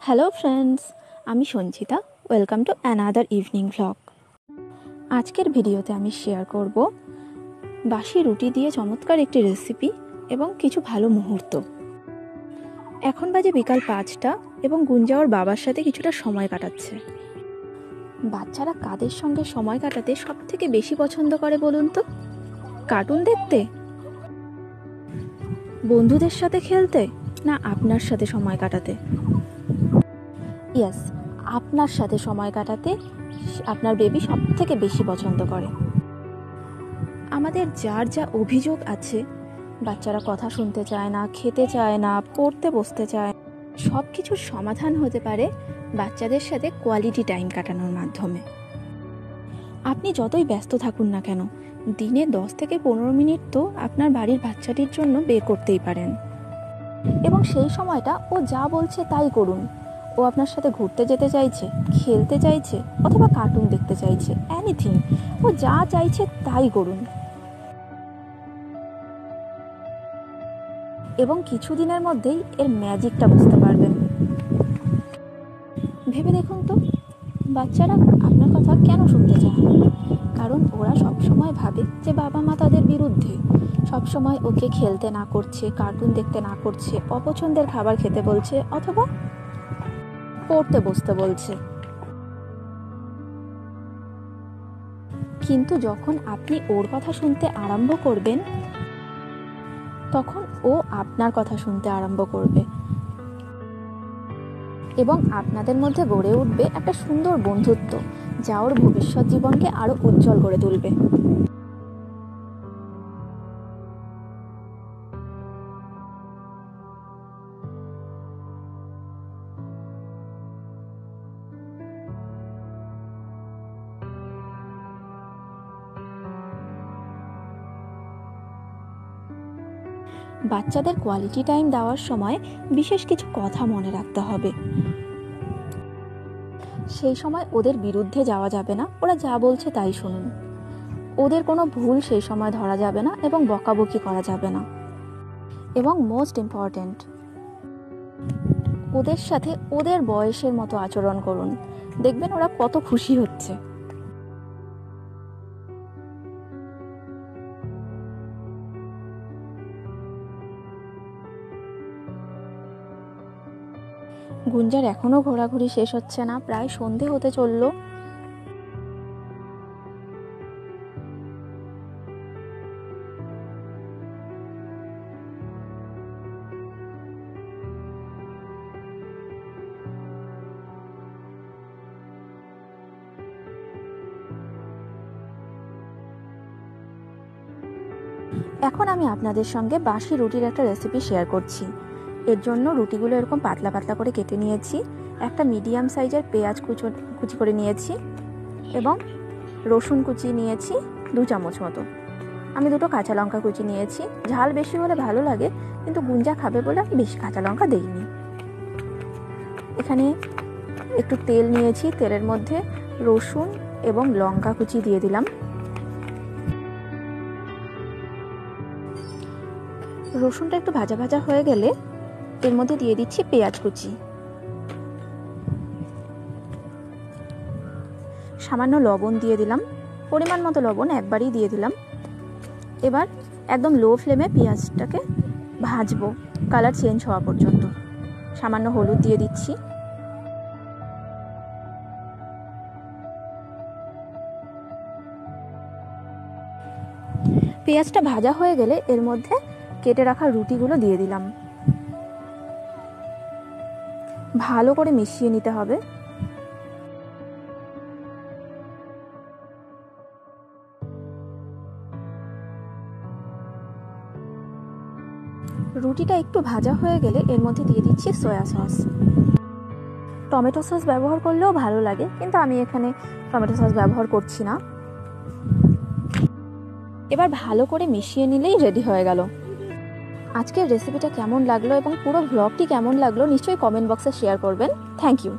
Hello friends, আমি Sanchita. Welcome to another evening vlog. আজকের ভিডিওতে আমি শেয়ার করব বাসি রুটি দিয়ে চমৎকার একটি রেসিপি এবং কিছু ভালো মুহূর্ত। এখন বাজে বিকাল 5টা এবং গুঞ্জা ওর বাবার সাথে কিছুটা সময় কাটাচ্ছে। বাচ্চারা কাদের সঙ্গে সময় কাটাতে সব থেকে বেশি পছন্দ করে বলুন তো? কার্টুন দেখতে, বন্ধুদের সাথে খেলতে, না আপনার সাথে সময় কাটাতে? ইয়েস, আপনার সাথে সময় কাটাতে আপনার বেবি সব থেকে বেশি পছন্দ করে। আমাদের যার যা অভিযোগ আছে, বাচ্চারা কথা শুনতে চায় না, খেতে চায় না, পড়তে বসতে চায়, সব কিছুর সমাধান হতে পারে বাচ্চাদের সাথে কোয়ালিটি টাইম কাটানোর মাধ্যমে। আপনি যতই ব্যস্ত থাকুন না কেন, দিনে 10 থেকে 15 মিনিট তো আপনার বাড়ির বাচ্চাটির জন্য বের করতেই পারেন। এবং সেই সময়টা ও যা বলছে তাই করুন। ও আপনার সাথে ঘুরতে যেতে চাইছে, খেলতে চাইছে, অথবা কার্টুন দেখতে চাইছে, এনিথিং, ও যা চাইছে তাই করুন। এবং কিছুদিনের মধ্যেই এর ম্যাজিকটা বুঝতে পারবেন। ভেবে দেখুন তো, বাচ্চারা আপনার কথা কেন শুনতে চায়? কারণ ওরা সবসময় ভাবে যে বাবা মা তাদের বিরুদ্ধে, সবসময় ওকে খেলতে না করছে, কার্টুন দেখতে না করছে, অপছন্দের খাবার খেতে বলছে, অথবা পড়তে বসতে বলছে। কিন্তু যখন আপনি ওর কথা শুনতে আরম্ভ করবেন, তখন ও আপনার কথা শুনতে আরম্ভ করবে এবং আপনাদের মধ্যে গড়ে উঠবে একটা সুন্দর বন্ধুত্ব, যা ওর ভবিষ্যৎ জীবনকে আরো উজ্জ্বল করে তুলবে। বাচ্চাদের কোয়ালিটি টাইম দেওয়ার সময় বিশেষ কিছু কথা মনে রাখতে হবে। সেই সময় ওদের বিরুদ্ধে যাওয়া যাবে না, ওরা যা বলছে তাই শুনুন। ওদের কোনো ভুল সেই সময় ধরা যাবে না এবং বকাবকি করা যাবে না। এবং মোস্ট ইম্পর্ট্যান্ট, ওদের সাথে ওদের বয়সের মতো আচরণ করুন। দেখবেন ওরা কত খুশি হচ্ছে। গুঞ্জার এখনো ঘোরাঘুরি শেষ হচ্ছে না, প্রায় সন্ধে হতে চলল। এখন আমি আপনাদের সঙ্গে বাসি রুটির একটা রেসিপি শেয়ার করছি। এর জন্য রুটিগুলো এরকম পাতলা পাতলা করে কেটে নিয়েছি, একটা মিডিয়াম সাইজের পেঁয়াজ কুচি করে নিয়েছি এবং রসুন কুচি নিয়েছি 2 চামচ মতো। আমি 2টো কাঁচা লঙ্কা কুচি নিয়েছি। ঝাল বেশি হলে ভালো লাগে, কিন্তু গুঞ্জা খাবে বলে আমি বেশি কাঁচা লঙ্কা দেইনি। এখানে একটু তেল নিয়েছি, তেলের মধ্যে রসুন এবং লঙ্কা কুচি দিয়ে দিলাম। রসুনটা একটু ভাজা ভাজা হয়ে গেলে এর মধ্যে দিয়ে দিচ্ছি পেঁয়াজ কুচি, সামান্য লবণ দিয়ে দিলাম, পরিমাণ মতো লবণ একবারই দিয়ে দিলাম। এবার একদম লো ফ্লেমে পেঁয়াজটাকে ভাজবো কালার চেঞ্জ হওয়া পর্যন্ত। সামান্য হলুদ দিয়ে দিচ্ছি। পেঁয়াজটা ভাজা হয়ে গেলে এর মধ্যে কেটে রাখা রুটিগুলো দিয়ে দিলাম। ভালো করে মিশিয়ে নিতে হবে। রুটিটা একটু ভাজা হয়ে গেলে এর মধ্যে দিয়ে দিচ্ছি সয়া সস। টমেটো সস ব্যবহার করলেও ভালো লাগে, কিন্তু আমি এখানে টমেটো সস ব্যবহার করছি না। এবার ভালো করে মিশিয়ে নিলেই রেডি হয়ে গেল। আজকের রেসিপিটা কেমন লাগলো এবং পুরো ভ্লগটি কেমন লাগলো নিশ্চয়ই কমেন্ট বক্সে শেয়ার করবেন। Thank you.